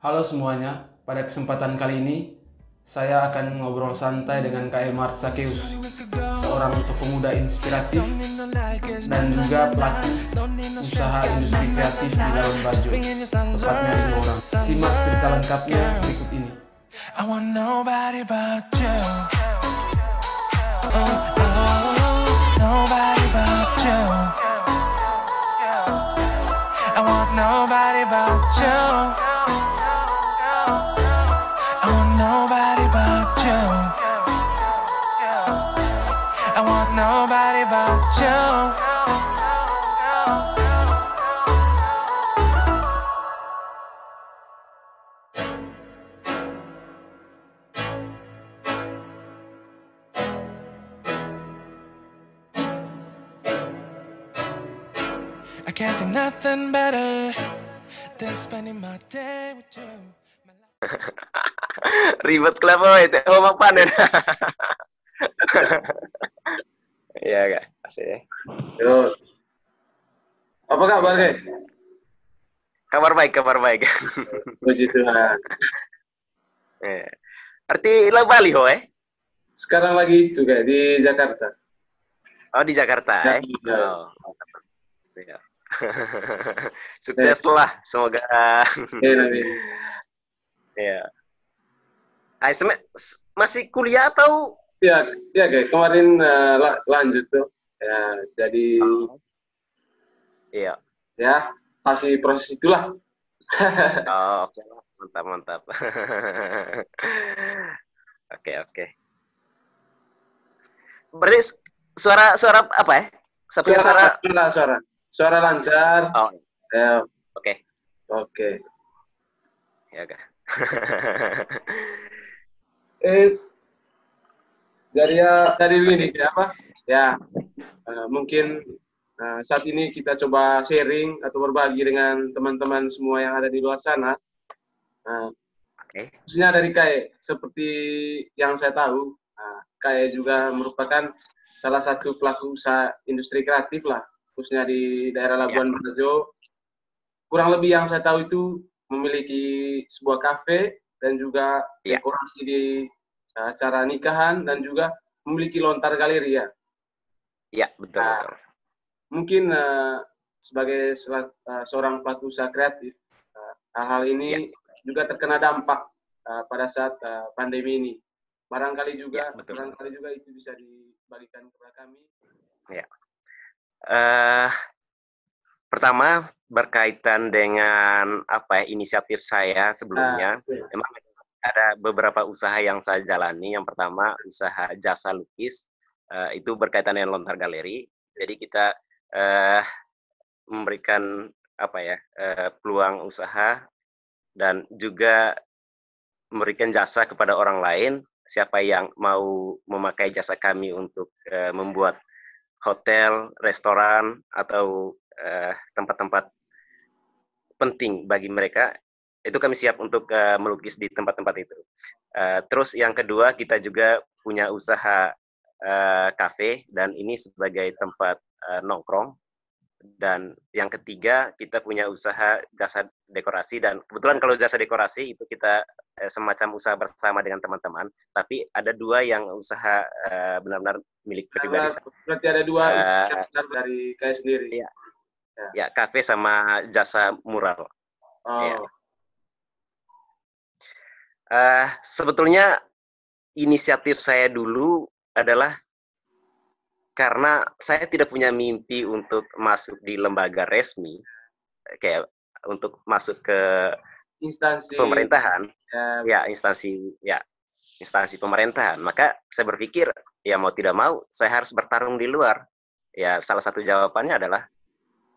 Halo semuanya, pada kesempatan kali ini saya akan ngobrol santai dengan Kak Emar Sakeus, seorang tokoh muda inspiratif dan juga pelaku usaha industri kreatif di Labuan Bajo, tepatnya di Blora. Simak cerita lengkapnya berikut ini. I want nobody but you. Nobody but you. I want nobody but you. I want nobody but you. I want nobody but you. I can't think nothing better than spending my day with you. Ribet kenapa itu? Oh, mapan ya. Iya kak, asik. Yo. Apa kabar, Kak? Kabar baik. Puji Tuhan. Arti lah Bali ho Sekarang lagi itu Kak di Jakarta. Oh di Jakarta Ya. Oh. Iya. Sukses lah, semoga. Amin. Iya. Masih kuliah atau? Ya Kak. Kemarin lanjut tuh. Ya, jadi Iya. ya masih proses itulah. Oh, oke. Mantap. Oke. Berarti suara apa ya? Suara lancar. Oh. Ya. Oke. Ya, Kak. Dari ini apa? Ya, mungkin saat ini kita coba sharing atau berbagi dengan teman-teman semua yang ada di luar sana. Khususnya dari Kai, seperti yang saya tahu, Kai juga merupakan salah satu pelaku usaha industri kreatif lah, khususnya di daerah Labuan Bajo. Kurang lebih yang saya tahu itu memiliki sebuah kafe dan juga dekorasi di acara nikahan dan juga memiliki lontar galeri ya. Iya, betul. Mungkin sebagai seorang pelaku usaha kreatif, hal-hal ini juga terkena dampak pada saat pandemi ini. Barangkali juga itu bisa dibagikan kepada kami. Ya. Pertama berkaitan dengan inisiatif saya sebelumnya, memang ada beberapa usaha yang saya jalani. Yang pertama usaha jasa lukis, itu berkaitan dengan lontar galeri. Jadi kita memberikan peluang usaha dan juga memberikan jasa kepada orang lain. Siapa yang mau memakai jasa kami untuk membuat hotel, restoran atau tempat-tempat penting bagi mereka, itu kami siap untuk melukis di tempat-tempat itu. Terus yang kedua, kita juga punya usaha kafe, dan ini sebagai tempat nongkrong. Dan yang ketiga, kita punya usaha jasa dekorasi, dan kebetulan kalau jasa dekorasi itu kita semacam usaha bersama dengan teman-teman, tapi ada dua yang usaha benar-benar milik pribadi. Berarti ada dua usaha dari Kai sendiri. Ya, kafe sama jasa mural. Ya. Sebetulnya inisiatif saya dulu adalah karena saya tidak punya mimpi untuk masuk di lembaga resmi, kayak untuk masuk ke instansi pemerintahan, instansi pemerintahan. Maka saya berpikir, ya mau tidak mau, saya harus bertarung di luar. Ya, salah satu jawabannya adalah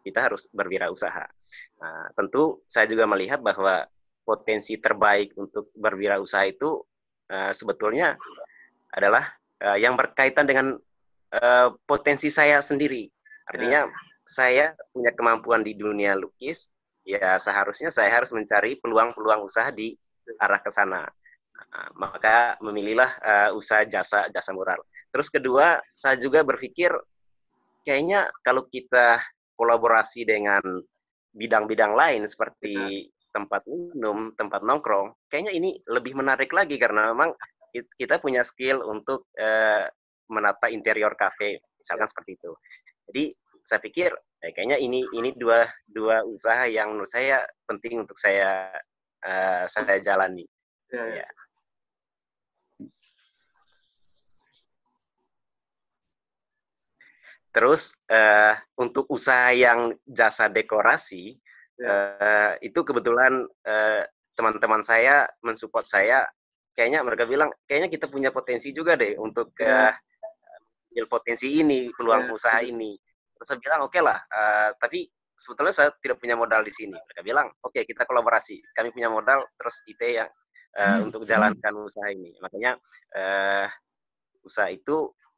kita harus berwirausaha. Nah, tentu saya juga melihat bahwa potensi terbaik untuk berwirausaha itu sebetulnya adalah yang berkaitan dengan potensi saya sendiri. Artinya saya punya kemampuan di dunia lukis, ya seharusnya saya harus mencari peluang-peluang usaha di arah ke sana. Maka memilihlah usaha jasa mural. Terus kedua, saya juga berpikir kayaknya kalau kita kolaborasi dengan bidang-bidang lain seperti tempat minum, tempat nongkrong, kayaknya ini lebih menarik lagi karena memang kita punya skill untuk menata interior kafe, misalkan seperti itu. Jadi saya pikir kayaknya ini dua usaha yang menurut saya penting untuk saya jalani. Ya. Terus untuk usaha yang jasa dekorasi, itu kebetulan teman-teman saya mensupport saya. Kayaknya mereka bilang, kayaknya kita punya potensi juga deh untuk potensi ini, peluang usaha ini. Terus saya bilang, oke lah, tapi sebetulnya saya tidak punya modal di sini. Mereka bilang, oke, kita kolaborasi. Kami punya modal, terus IT yang untuk jalankan usaha ini. Makanya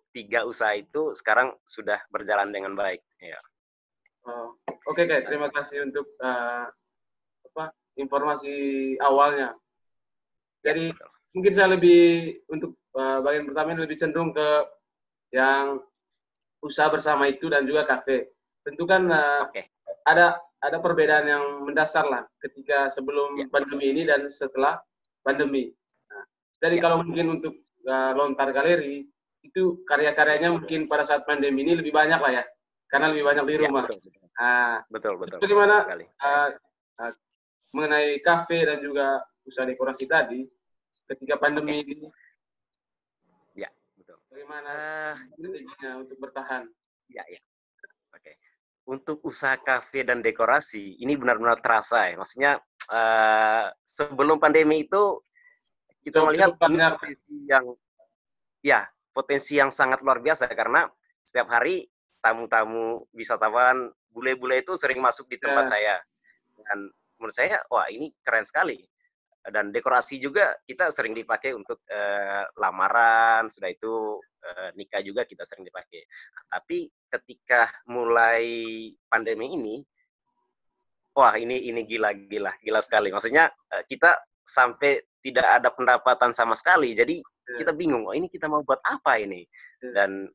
tiga usaha itu sekarang sudah berjalan dengan baik. Ya. Oke, terima kasih untuk informasi awalnya. Jadi mungkin saya untuk bagian pertama ini lebih cenderung ke yang usaha bersama itu dan juga kafe. Tentu kan ada perbedaan yang mendasar lah ketika sebelum pandemi ini dan setelah pandemi. Nah, jadi kalau mungkin untuk Lontar Galeri itu karya-karyanya mungkin pada saat pandemi ini lebih banyak lah ya, karena lebih banyak di rumah. Betul. Bagaimana mengenai kafe dan juga usaha dekorasi tadi ketika pandemi ini? Ya, betul. Bagaimana strateginya untuk bertahan? Ya. Oke. Untuk usaha kafe dan dekorasi ini benar-benar terasa ya. Maksudnya sebelum pandemi itu kita melihat potensi yang sangat luar biasa karena setiap hari tamu-tamu wisatawan bule-bule itu sering masuk di tempat saya. Dan menurut saya, wah ini keren sekali. Dan dekorasi juga kita sering dipakai untuk lamaran, sudah itu nikah juga kita sering dipakai. Nah, tapi ketika mulai pandemi ini, wah ini gila sekali. Maksudnya kita sampai tidak ada pendapatan sama sekali. Jadi kita bingung, oh ini kita mau buat apa ini? Dan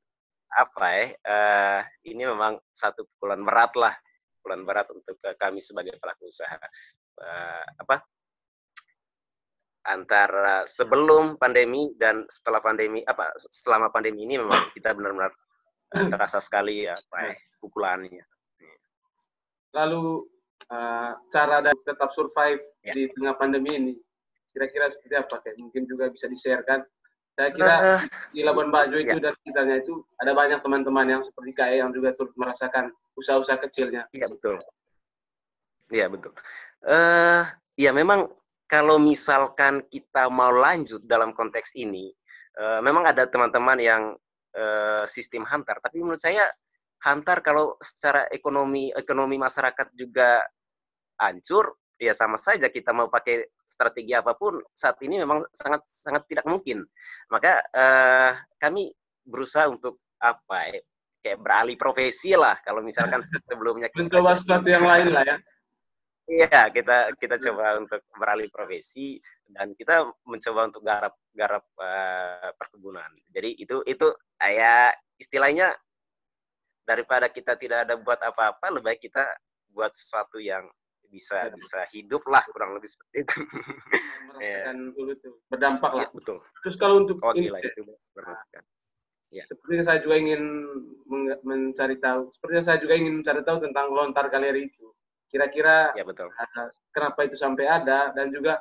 ini memang satu pukulan berat untuk kami sebagai pelaku usaha. Antara sebelum pandemi dan selama pandemi ini memang kita benar-benar terasa sekali pukulannya. Lalu cara tetap survive di tengah pandemi ini kira-kira seperti apa? Kayak mungkin juga bisa di-share-kan. Saya kira di Labuan Bajo itu dan sekitarnya itu ada banyak teman-teman yang seperti KE yang juga turut merasakan usaha-usaha kecilnya. Iya betul. Ya memang kalau misalkan kita mau lanjut dalam konteks ini, memang ada teman-teman yang sistem hantar. Tapi menurut saya hantar kalau secara ekonomi masyarakat juga hancur, ya sama saja kita mau pakai strategi apapun saat ini memang sangat tidak mungkin. Maka kami berusaha untuk kayak beralih profesi lah. Kalau misalkan sebelumnya kita mencoba sesuatu yang lain lah ya. Iya, kita coba untuk beralih profesi dan kita mencoba untuk garap perkebunan. Jadi itu ya istilahnya daripada kita tidak ada buat apa-apa, lebih baik kita buat sesuatu yang bisa hidup lah, kurang lebih seperti itu. Berdampak lah. Ya, betul. Terus kalau untuk sepertinya saya juga ingin mencari tahu tentang Lontar Galeri itu. Kira-kira kenapa itu sampai ada dan juga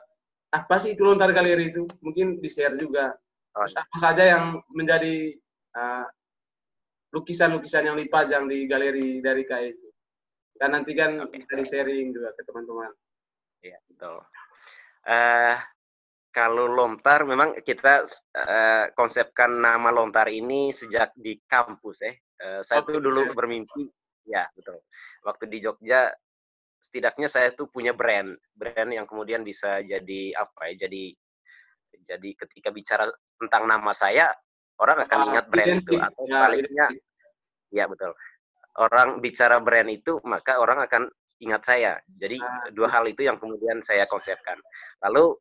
apa sih itu Lontar Galeri itu? Mungkin di-share juga. Terus apa saja yang menjadi lukisan-lukisan yang dipajang di galeri dari KE itu? Dan nanti kan bisa di-sharing juga ke teman-teman. Iya, betul. Kalau Lontar, memang kita konsepkan nama Lontar ini sejak di kampus. Saya tuh dulu bermimpi, ya betul. Waktu di Jogja, setidaknya saya tuh punya brand yang kemudian bisa jadi jadi ketika bicara tentang nama saya, orang akan ingat brand itu. Atau sebaliknya, ya betul. Orang bicara brand itu, maka orang akan ingat saya. Jadi dua hal itu yang kemudian saya konsepkan. Lalu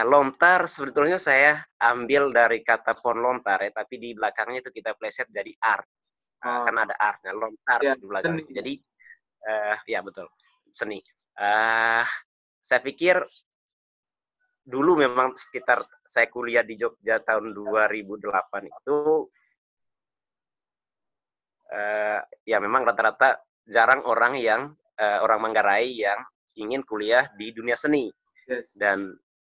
lontar sebetulnya saya ambil dari kata pohon lontar ya, tapi di belakangnya itu kita pleset jadi art. Kan ada artnya, lontar di belakang. Seni. Jadi ya betul, seni. saya pikir dulu memang sekitar saya kuliah di Jogja tahun 2008 itu ya memang rata-rata jarang orang orang Manggarai yang ingin kuliah di dunia seni. Yes.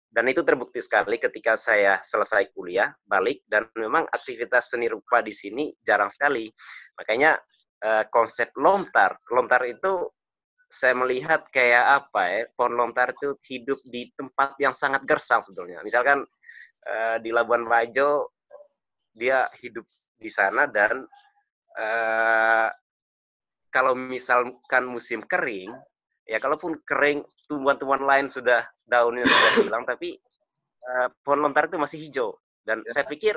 Dan itu terbukti sekali ketika saya selesai kuliah, balik, dan memang aktivitas seni rupa di sini jarang sekali. Makanya konsep lontar itu saya melihat kayak apa ya, pohon lontar itu hidup di tempat yang sangat gersang sebetulnya. Misalkan di Labuan Bajo, dia hidup di sana, dan kalau misalkan musim kering, ya kalaupun kering, tumbuhan-tumbuhan lain daunnya sudah hilang, tapi pohon lontar itu masih hijau. Dan saya pikir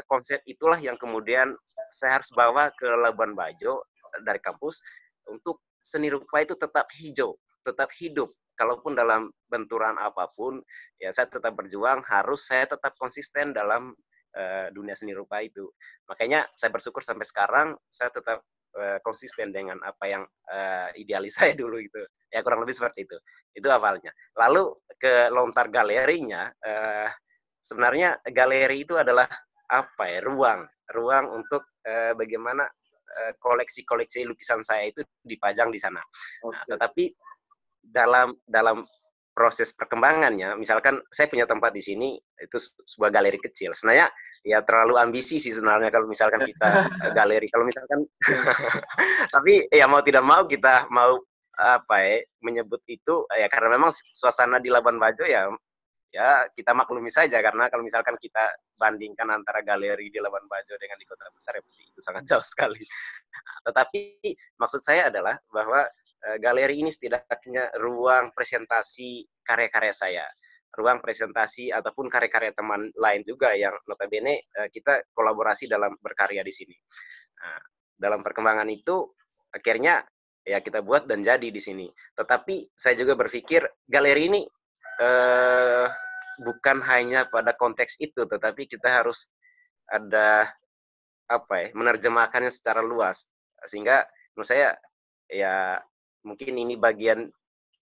konsep itulah yang kemudian saya harus bawa ke Labuan Bajo dari kampus, untuk seni rupa itu tetap hijau, tetap hidup. Kalaupun dalam benturan apapun, ya saya tetap berjuang, saya tetap konsisten dalam dunia seni rupa itu. Makanya saya bersyukur sampai sekarang saya tetap konsisten dengan apa yang idealis saya dulu itu. Ya kurang lebih seperti itu. Itu awalnya. Lalu ke lontar galerinya, sebenarnya galeri itu adalah apa ya? Ruang untuk bagaimana koleksi-koleksi lukisan saya itu dipajang di sana. Okay. Nah, tetapi dalam proses perkembangannya, misalkan saya punya tempat di sini, itu sebuah galeri kecil. Sebenarnya ya terlalu ambisi sih sebenarnya kalau misalkan kita galeri. Kalau misalkan, tapi ya mau tidak mau kita mau menyebut itu ya karena memang suasana di Labuan Bajo ya kita maklumi saja, karena kalau misalkan kita bandingkan antara galeri di Labuan Bajo dengan di kota besar ya pasti itu sangat jauh sekali. Tetapi maksud saya adalah bahwa galeri ini setidaknya ruang presentasi karya-karya saya, ruang presentasi ataupun karya-karya teman lain juga yang notabene kita kolaborasi dalam berkarya di sini. Nah, dalam perkembangan itu akhirnya ya kita buat dan jadi di sini. Tetapi saya juga berpikir galeri ini bukan hanya pada konteks itu, tetapi kita harus ada menerjemahkannya secara luas, sehingga menurut saya ya mungkin ini bagian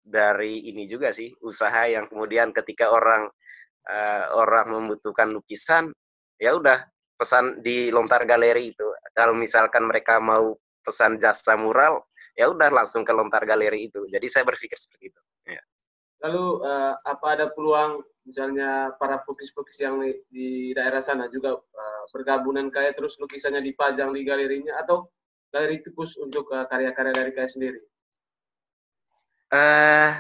dari ini juga sih, usaha yang kemudian ketika orang membutuhkan lukisan, ya udah pesan di lontar galeri itu. Kalau misalkan mereka mau pesan jasa mural, ya udah langsung ke lontar galeri itu. Jadi saya berpikir seperti itu. Ya. Lalu apa ada peluang misalnya para pelukis-pelukis yang di daerah sana juga bergabunan kayak terus lukisannya dipajang di galerinya, atau galeri khusus untuk karya-karya dari kayak sendiri?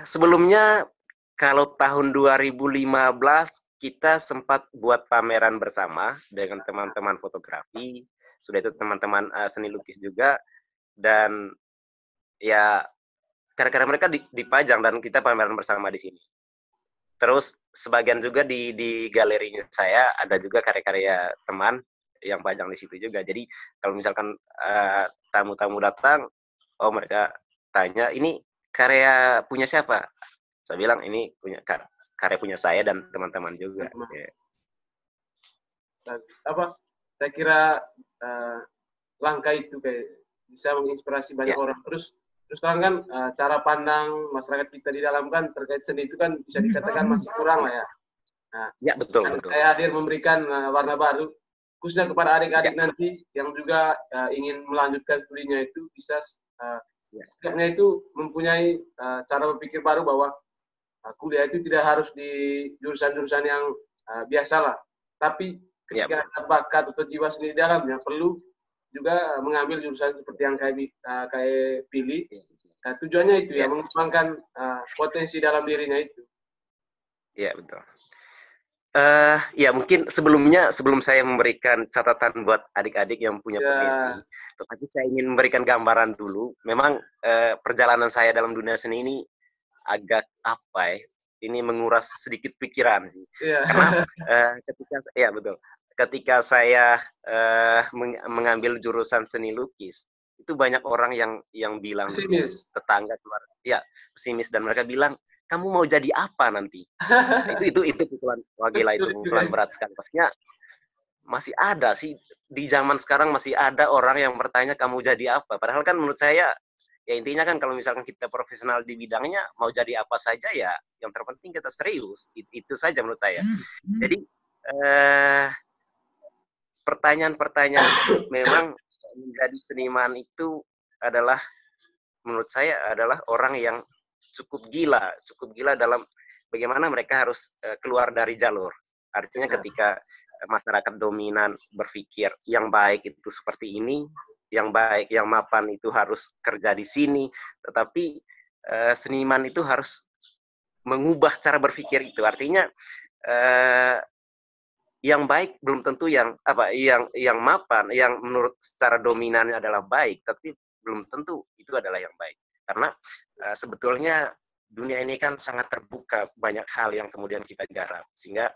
Sebelumnya kalau tahun 2015 kita sempat buat pameran bersama dengan teman-teman fotografi, sudah itu teman-teman seni lukis juga, dan ya karya-karya mereka dipajang dan kita pameran bersama di sini. Terus sebagian juga di galerinya saya ada juga karya-karya teman yang pajang di situ juga. Jadi kalau misalkan tamu-tamu datang, mereka tanya, ini karya punya siapa? Saya bilang ini karya punya saya dan teman-teman juga. Ya. Saya kira langkah itu kayak bisa menginspirasi banyak orang. Terus terang kan cara pandang masyarakat kita di dalam kan terkait seni itu kan bisa dikatakan masih kurang lah ya. Nah, ya betul. Saya hadir memberikan warna baru, khususnya kepada adik-adik nanti yang juga ingin melanjutkan studinya itu bisa setidaknya itu mempunyai cara berpikir baru bahwa kuliah itu tidak harus di jurusan-jurusan yang biasalah, tapi ketika ada bakat atau jiwa seni di dalamnya perlu juga mengambil jurusan seperti yang kayak pilih. Nah, tujuannya itu ya mengembangkan potensi dalam dirinya itu. Iya betul. Ya mungkin sebelum saya memberikan catatan buat adik-adik yang punya potensi, tetapi saya ingin memberikan gambaran dulu. Memang perjalanan saya dalam dunia seni ini agak ini menguras sedikit pikiran sih. Karena ketika saya mengambil jurusan seni lukis, itu banyak orang yang bilang pesimis. Tetangga keluar, pesimis, dan mereka bilang, kamu mau jadi apa nanti? Itu pukulan, wah gila, itu pukulan berat sekali. Pastinya masih ada sih di zaman sekarang, masih ada orang yang bertanya kamu jadi apa. Padahal kan menurut saya ya intinya kan kalau misalkan kita profesional di bidangnya, mau jadi apa saja ya, yang terpenting kita serius. Itu saja menurut saya. Jadi pertanyaan-pertanyaan memang menjadi seniman itu adalah menurut saya adalah orang yang cukup gila dalam bagaimana mereka harus keluar dari jalur. Artinya ketika masyarakat dominan berpikir yang baik itu seperti ini, yang baik, yang mapan itu harus kerja di sini, tetapi seniman itu harus mengubah cara berpikir itu. Artinya yang baik belum tentu yang mapan, yang menurut secara dominannya adalah baik, tapi belum tentu itu adalah yang baik. Karena sebetulnya dunia ini kan sangat terbuka, banyak hal yang kemudian kita garap. Sehingga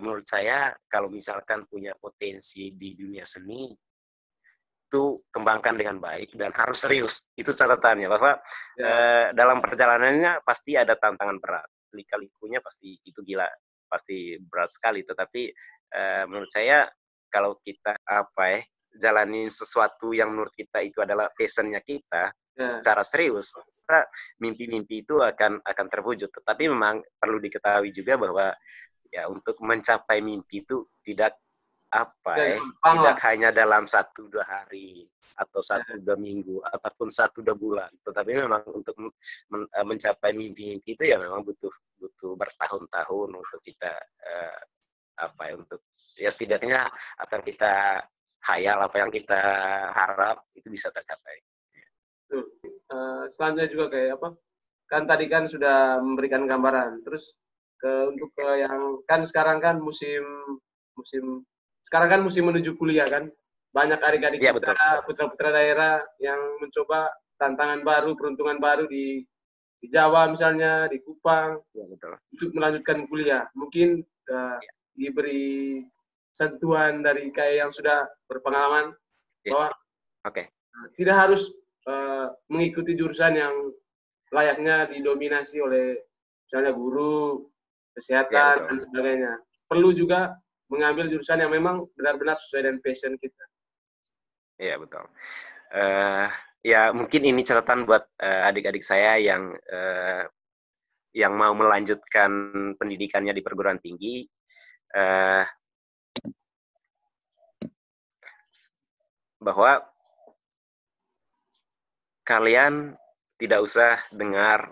menurut saya kalau misalkan punya potensi di dunia seni, itu kembangkan dengan baik dan harus serius. Itu catatannya, bahwa dalam perjalanannya pasti ada tantangan berat. Lika-likunya pasti itu gila, pasti berat sekali. Tetapi menurut saya kalau kita jalanin sesuatu yang menurut kita itu adalah passionnya kita secara serius, mimpi-mimpi itu akan terwujud. Tetapi memang perlu diketahui juga bahwa ya untuk mencapai mimpi itu tidak tidak hanya dalam 1-2 hari atau 1-2 minggu ataupun 1-2 bulan, tetapi memang untuk mencapai mimpi-mimpi itu ya memang butuh bertahun-tahun untuk kita untuk ya setidaknya apa yang kita hayal, apa yang kita harap itu bisa tercapai. Selanjutnya juga kayak kan tadi kan sudah memberikan gambaran, terus untuk yang kan sekarang kan musim menuju kuliah kan, banyak adik-adik kita, putra-putra daerah yang mencoba tantangan baru, peruntungan baru di Jawa misalnya, di Kupang, untuk melanjutkan kuliah. Mungkin diberi sentuhan dari kayak yang sudah berpengalaman bahwa tidak harus mengikuti jurusan yang layaknya didominasi oleh misalnya guru, kesehatan, dan sebagainya. Perlu juga mengambil jurusan yang memang benar-benar sesuai dengan passion kita. Iya, betul. Ya mungkin ini catatan buat adik-adik saya yang mau melanjutkan pendidikannya di perguruan tinggi. Bahwa kalian tidak usah dengar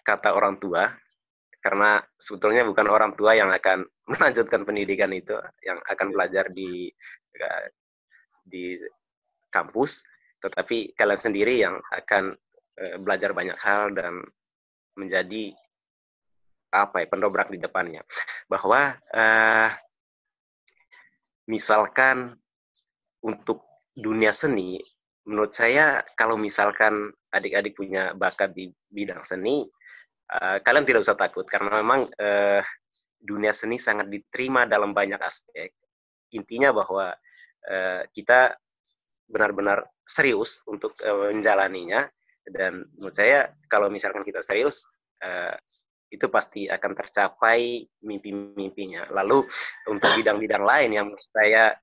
kata orang tua, karena sebetulnya bukan orang tua yang akan melanjutkan pendidikan itu, yang akan belajar di kampus, tetapi kalian sendiri yang akan belajar banyak hal dan menjadi pendobrak di depannya. Bahwa misalkan untuk dunia seni, menurut saya kalau misalkan adik-adik punya bakat di bidang seni, kalian tidak usah takut, karena memang dunia seni sangat diterima dalam banyak aspek. Intinya bahwa kita benar-benar serius untuk menjalaninya, dan menurut saya kalau misalkan kita serius, itu pasti akan tercapai mimpi-mimpinya. Lalu untuk bidang-bidang lain yang menurut saya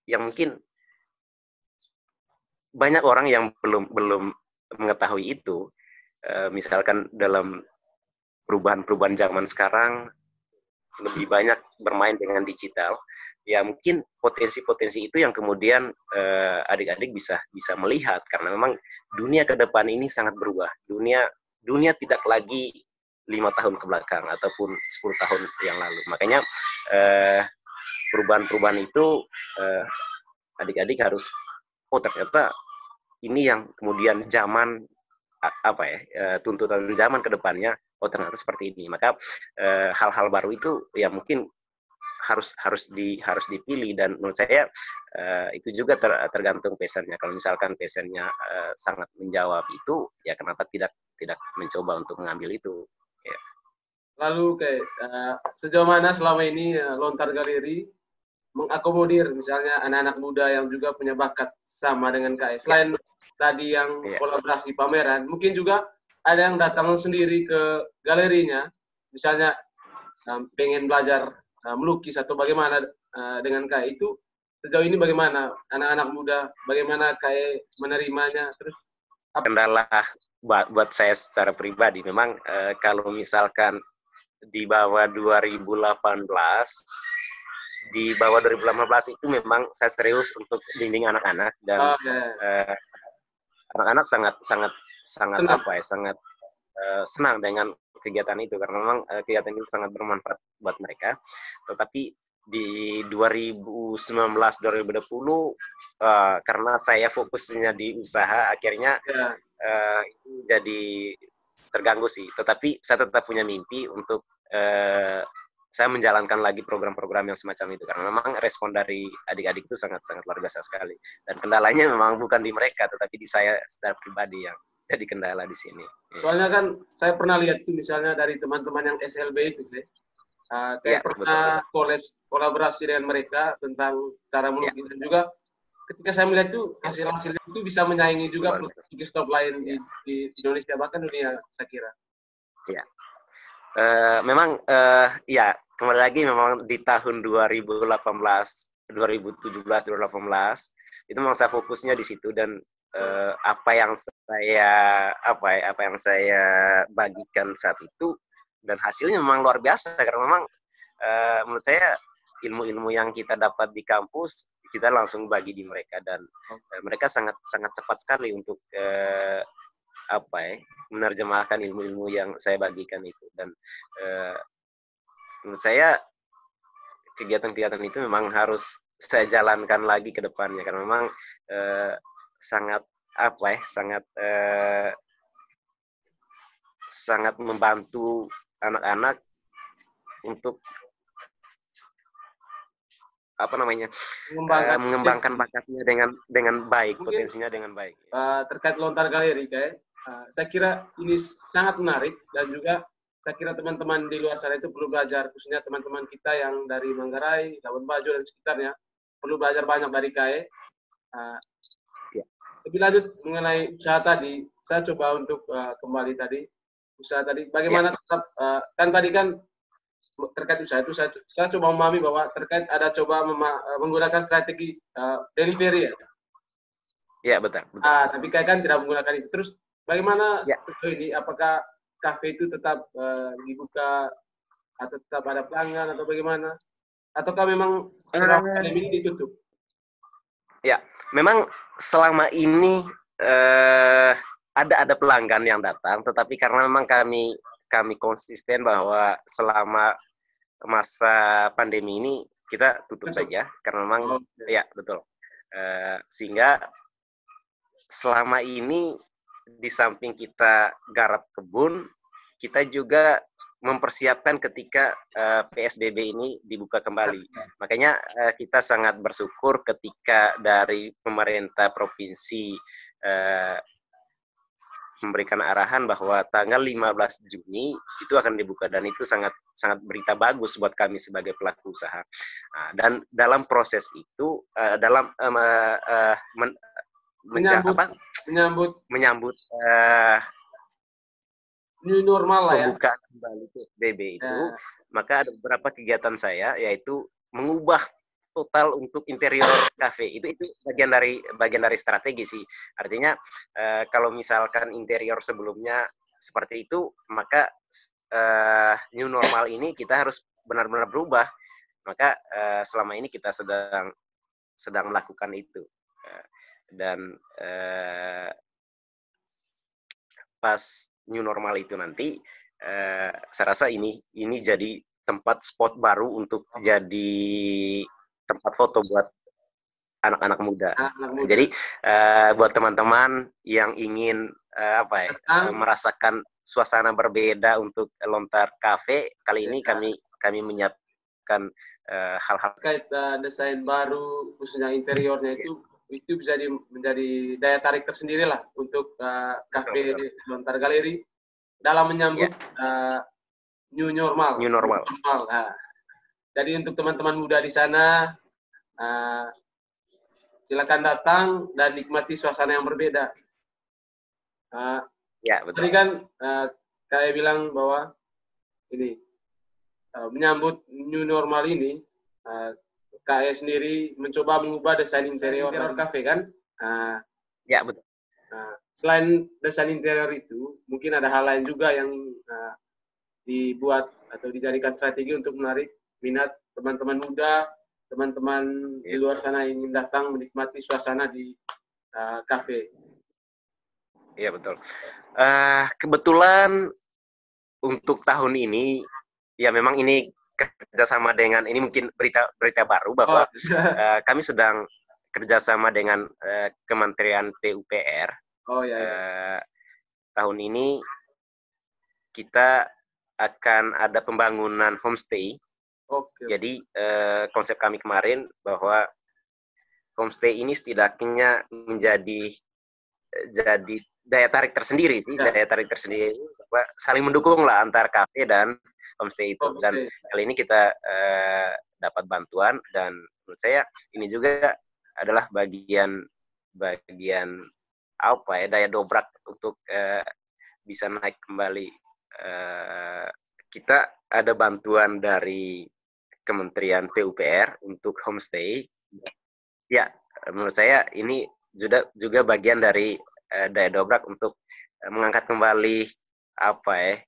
yang mungkin banyak orang yang belum mengetahui itu, misalkan dalam perubahan zaman sekarang lebih banyak bermain dengan digital, ya mungkin potensi-potensi itu yang kemudian adik-adik bisa melihat, karena memang dunia ke depan ini sangat berubah. Dunia tidak lagi 5 tahun ke belakang ataupun 10 tahun yang lalu. Makanya perubahan-perubahan itu adik-adik harus ternyata ini yang kemudian zaman tuntutan zaman ke depannya, ternyata seperti ini. Maka hal-hal baru itu ya mungkin harus dipilih, dan menurut saya itu juga tergantung passionnya. Kalau misalkan passionnya sangat menjawab itu, ya kenapa tidak mencoba untuk mengambil itu. Ya. Lalu sejauh mana selama ini Lontar Galeri mengakomodir misalnya anak-anak muda yang juga punya bakat sama dengan KAI? Selain tadi yang kolaborasi pameran, mungkin juga ada yang datang sendiri ke galerinya, misalnya pengen belajar melukis atau bagaimana dengan KAI, itu sejauh ini bagaimana anak-anak muda, bagaimana kayak menerimanya, terus kendala buat saya secara pribadi memang kalau misalkan di bawah 2018 itu memang saya serius untuk bimbing anak-anak dan anak-anak sangat senang dengan kegiatan itu karena memang kegiatan itu sangat bermanfaat buat mereka. Tetapi di 2019-2020 karena saya fokusnya di usaha akhirnya jadi terganggu sih. Tetapi saya tetap punya mimpi untuk saya menjalankan lagi program-program yang semacam itu karena memang respon dari adik-adik itu sangat-sangat luar biasa sekali. Dan kendalanya memang bukan di mereka tetapi di saya secara pribadi yang jadi kendala di sini. Soalnya kan saya pernah lihat tuh misalnya dari teman-teman yang SLB itu, kayak pernah kolaborasi dengan mereka tentang cara melukis dan juga ketika saya melihat tuh hasil-hasil itu bisa menyaingi juga pelukis top lain di Indonesia bahkan dunia saya kira. Ya, memang ya kembali lagi memang di tahun 2017, 2018 itu memang saya fokusnya di situ dan apa yang saya bagikan saat itu dan hasilnya memang luar biasa karena memang menurut saya ilmu-ilmu yang kita dapat di kampus kita langsung bagi di mereka dan mereka sangat cepat sekali untuk menerjemahkan ilmu-ilmu yang saya bagikan itu dan menurut saya kegiatan-kegiatan itu memang harus saya jalankan lagi ke depannya karena memang sangat membantu anak-anak untuk mengembangkan bakatnya dengan baik, potensinya dengan baik. Terkait lontar galeri, saya kira ini sangat menarik dan juga saya kira teman-teman di luar sana itu perlu belajar, khususnya teman-teman kita yang dari Manggarai, Labuan Bajo dan sekitarnya perlu belajar banyak dari KAE. Lebih lanjut mengenai usaha tadi, saya coba untuk kembali tadi usaha tadi. Bagaimana tetap kan tadi kan terkait usaha itu saya coba memahami bahwa terkait ada coba menggunakan strategi delivery ya. Iya betul. Tapi kayak kan tidak menggunakan itu. Terus bagaimana sejauh ini? Apakah kafe itu tetap dibuka atau tetap ada pelanggan atau bagaimana? Ataukah memang pandemi ini ditutup? Ya, memang selama ini ada pelanggan yang datang, tetapi karena memang kami konsisten bahwa selama masa pandemi ini kita tutup saja karena memang ya betul. Sehingga selama ini di samping kita garap kebun, kita juga mempersiapkan ketika PSBB ini dibuka kembali. Makanya kita sangat bersyukur ketika dari pemerintah provinsi memberikan arahan bahwa tanggal 15 Juni itu akan dibuka dan itu sangat berita bagus buat kami sebagai pelaku usaha. Dan dalam proses itu menyambut new normal lah ya. Pembukaan kembali PSBB itu, maka ada beberapa kegiatan saya yaitu mengubah total untuk interior kafe. Itu bagian dari strategi sih. Artinya kalau misalkan interior sebelumnya seperti itu, maka new normal ini kita harus benar-benar berubah. Maka selama ini kita sedang melakukan itu. Dan pas new normal itu nanti saya rasa ini jadi tempat spot baru untuk jadi tempat foto buat anak-anak muda. Jadi buat teman-teman yang ingin merasakan suasana berbeda untuk Lontar Cafe, kali ini kami menyiapkan hal-hal terkait desain baru khususnya interiornya itu bisa menjadi daya tarik tersendiri lah untuk kafe Lontar Galeri dalam menyambut new normal. Jadi untuk teman-teman muda di sana silakan datang dan nikmati suasana yang berbeda. Ya betul. Tadi kan kayak bilang bahwa ini menyambut new normal ini KE sendiri mencoba mengubah desain interior kafe kan? Ya, betul. Selain desain interior itu, mungkin ada hal lain juga yang dibuat atau dijadikan strategi untuk menarik minat teman-teman muda, teman-teman di luar sana yang ingin datang menikmati suasana di kafe. Iya, betul. Kebetulan untuk tahun ini, ya memang ini kerjasama dengan, ini mungkin berita baru bahwa kami sedang kerjasama dengan Kementerian PUPR. Tahun ini kita akan ada pembangunan homestay. Jadi konsep kami kemarin bahwa homestay ini setidaknya menjadi daya tarik tersendiri, daya tarik tersendiri, saling mendukung lah antar kafe dan homestay itu. Dan kali ini kita dapat bantuan, dan menurut saya ini juga adalah bagian apa ya, daya dobrak untuk bisa naik kembali. Kita ada bantuan dari Kementerian PUPR untuk homestay. Ya, menurut saya ini juga bagian dari daya dobrak untuk mengangkat kembali apa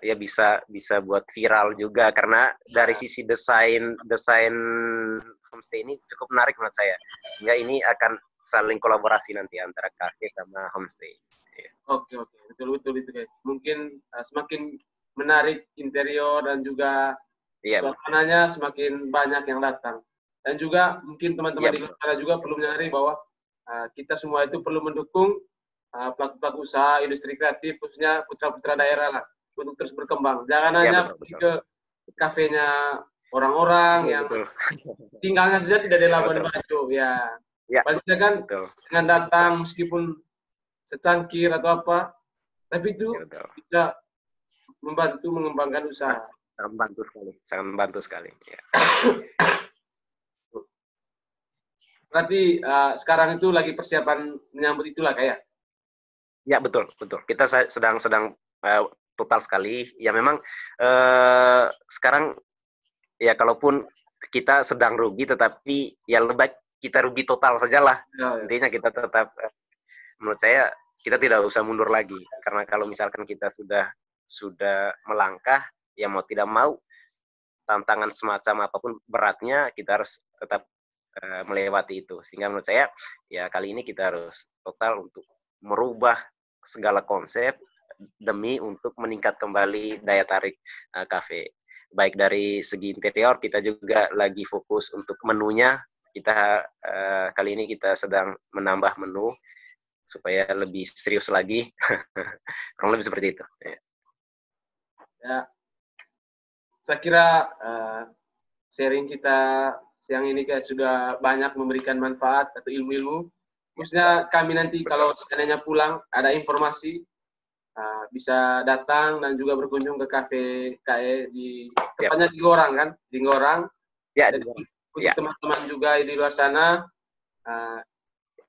ya bisa buat viral juga, karena dari sisi desain homestay ini cukup menarik menurut saya. Sehingga ini akan saling kolaborasi nanti antara kafe sama homestay. Oke, betul itu guys. Mungkin semakin menarik interior dan juga suasananya semakin banyak yang datang. Dan juga mungkin teman-teman di sana juga perlu menyadari bahwa kita semua itu perlu mendukung pelaku-pelaku usaha industri kreatif, khususnya putra-putra daerah lah, untuk terus berkembang. Jangan hanya pergi ke kafenya orang-orang yang tinggalnya saja tidak di Labuan Bajo. Paling kan dengan datang meskipun secangkir atau apa, tapi itu bisa membantu mengembangkan usaha. Sangat membantu sekali. Ya. Berarti sekarang itu lagi persiapan menyambut itulah kayak? Ya, betul. Kita sedang total sekali. Ya memang sekarang ya kalaupun kita sedang rugi, tetapi ya lebih baik kita rugi total sajalah. Intinya kita tetap, menurut saya kita tidak usah mundur lagi, karena kalau misalkan kita sudah melangkah, ya mau tidak mau tantangan semacam apapun beratnya kita harus tetap melewati itu. Sehingga menurut saya ya kali ini kita harus total untuk merubah segala konsep demi untuk meningkat kembali daya tarik kafe. Baik dari segi interior, kita juga lagi fokus untuk menunya. Kita kali ini kita sedang menambah menu supaya lebih serius lagi. Kurang lebih seperti itu. Ya, saya kira sharing kita siang ini kayak sudah banyak memberikan manfaat atau ilmu-ilmu. Khususnya kami nanti kalau seandainya pulang ada informasi, bisa datang dan juga berkunjung ke kafe KE di tepatnya di Ngorang kan, di Ngorang. Ya, untuk teman-teman juga di luar sana,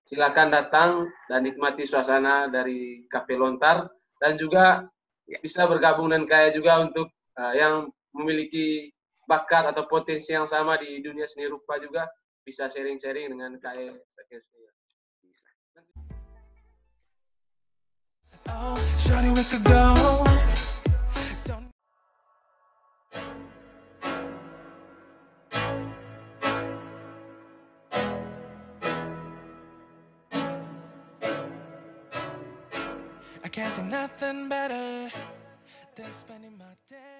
silakan datang dan nikmati suasana dari Kafe Lontar, dan juga bisa bergabung dengan KE juga untuk yang memiliki bakat atau potensi yang sama di dunia seni rupa, juga bisa sharing-sharing dengan KE. Oh, shawty, we could go. I can't think nothing better than spending my day.